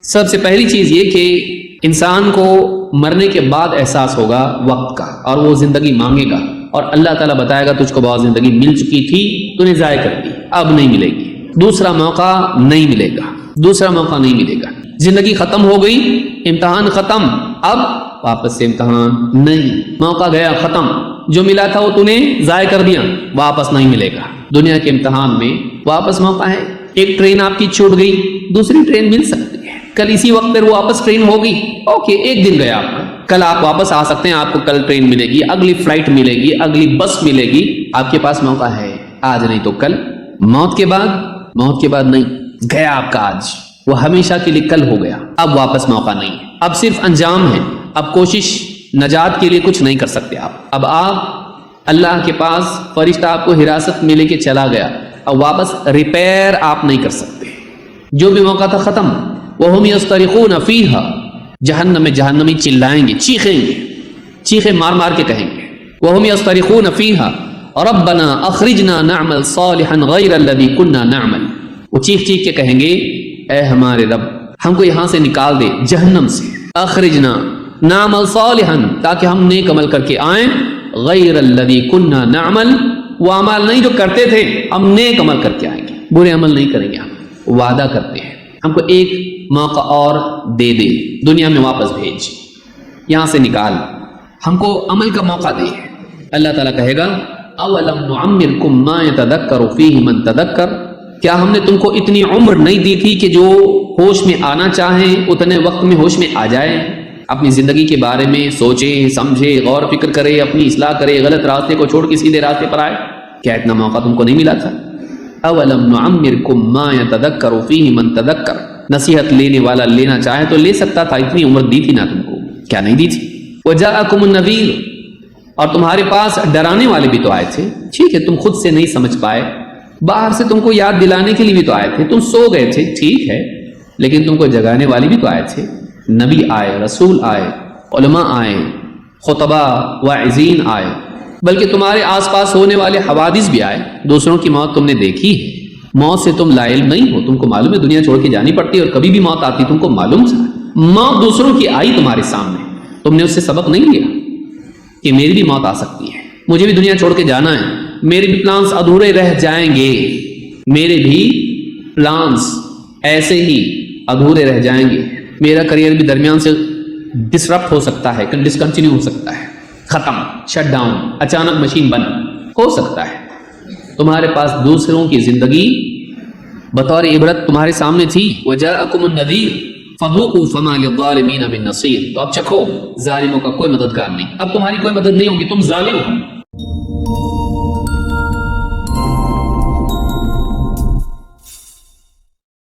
سب سے پہلی چیز یہ کہ انسان کو مرنے کے بعد احساس ہوگا وقت کا، اور وہ زندگی مانگے گا، اور اللہ تعالیٰ بتائے گا تجھ کو بہت زندگی مل چکی تھی، تو نے ضائع کر دی، اب نہیں ملے گی، دوسرا موقع نہیں ملے گا، دوسرا موقع نہیں ملے گا۔ زندگی ختم ہو گئی، امتحان ختم، اب واپس سے امتحان نہیں، موقع گیا ختم، جو ملا تھا وہ تو نے ضائع کر دیا، واپس نہیں ملے گا۔ دنیا کے امتحان میں واپس موقع ہے، ایک ٹرین آپ کی چھوٹ گئی، دوسری ٹرین مل سکتی ہے، کل اسی وقت پر وہ واپس ٹرین ہوگی، اوکے ایک دن گیا آپ کا، کل آپ واپس آ سکتے ہیں، آپ کو کل ٹرین ملے گی، اگلی فلائٹ ملے گی، اگلی بس ملے گی، آپ کے پاس موقع ہے، آج نہیں تو کل۔ موت کے بعد نہیں، گیا آپ کا آج، وہ ہمیشہ کے لیے کل ہو گیا، اب واپس موقع نہیں ہے، اب صرف انجام ہے، اب کوشش نجات کے لیے کچھ نہیں کر سکتے اب آپ اللہ کے پاس، فرشتہ آپ کو حراست میں لے کے چلا گیا، اب واپس ریپیئر آپ نہیں کر سکتے، جو بھی موقع تھا ختم۔ وَهُمْ يَصْطَرِخُونَ فِيهَا، جہنم میں جہنمی چلائیں گے، چیخیں گے، چیخیں مار مار کے کہیں گے، وَهُمْ يَصْطَرِخُونَ فِيهَا رَبَّنَا أَخْرِجْنَا نَعْمَلْ صَالِحًا غَيْرَ الَّذِي كُنَّا نَعْمَلْ، وہ چیخ چیخ کے کہیں گے اے ہمارے رب ہم کو یہاں سے نکال دے، جہنم سے، اخرجنا نعمل صالحا، تاکہ ہم نیک عمل کر کے آئیں، غیر الذی کنا نعمل، وہ عمل نہیں جو کرتے تھے، ہم نیک عمل کر کے آئیں گے، برے عمل نہیں کریں گے، ہم وعدہ کرتے ہیں ہم کو ایک موقع اور دے دے، دنیا میں واپس بھیج، یہاں سے نکال، ہم کو عمل کا موقع دے۔ اللہ تعالیٰ کہے گا اولم نعمرکم ما یتذکر فیہ من تذکر، کیا ہم نے تم کو اتنی عمر نہیں دی تھی کہ جو ہوش میں آنا چاہیں اتنے وقت میں ہوش میں آ جائے، اپنی زندگی کے بارے میں سوچے سمجھے، غور فکر کرے، اپنی اصلاح کرے، غلط راستے کو چھوڑ کے سیدھے راستے پر آئے؟ کیا اتنا موقع تم کو نہیں ملا تھا؟ اولم نعمرکم ما یتذکر فیہ من تذکر، نصیحت لینے والا لینا چاہے تو لے سکتا تھا، اتنی عمر دی تھی نا تم کو، کیا نہیں دی تھی؟ وجاءکم النذیر، اور تمہارے پاس ڈرانے والے بھی تو آئے تھے، ٹھیک ہے تم خود سے نہیں سمجھ پائے، باہر سے تم کو یاد دلانے کے لیے بھی تو آئے تھے، تم سو گئے تھے ٹھیک ہے، لیکن تم کو جگانے والے بھی تو آئے تھے، نبی آئے، رسول آئے، علماء آئے، خطبہ واعظین آئے، بلکہ تمہارے آس پاس ہونے والے حوادث بھی آئے، دوسروں کی موت تم نے دیکھی ہے، موت سے تم لا علم نہیں ہو، تم کو معلوم ہے دنیا چھوڑ کے جانی پڑتی ہے، اور کبھی بھی موت آتی تم کو معلوم تھا، موت دوسروں کی آئی تمہارے سامنے، تم نے اس سے سبق نہیں لیا کہ میری بھی موت آ سکتی ہے، مجھے بھی دنیا چھوڑ کے جانا ہے، میرے بھی پلانس ادھورے رہ جائیں گے، میرے بھی پلانس ایسے ہی ادھورے رہ جائیں گے، میرا کریئر بھی درمیان سے ڈسرپٹ ہو سکتا ہے، ڈسکنٹینیو ہو سکتا ہے، ختم، شٹ ڈاؤن، اچانک مشین بند ہو سکتا ہے۔ تمہارے پاس دوسروں کی زندگی بطور عبرت تمہارے سامنے تھی، وجاءکم النذیر فذوقوا فما للظالمین من نصیر، تو اب چکھو، ظالموں کا کوئی مددگار نہیں، اب تمہاری کوئی مدد نہیں ہوگی، تم ظالم ہو۔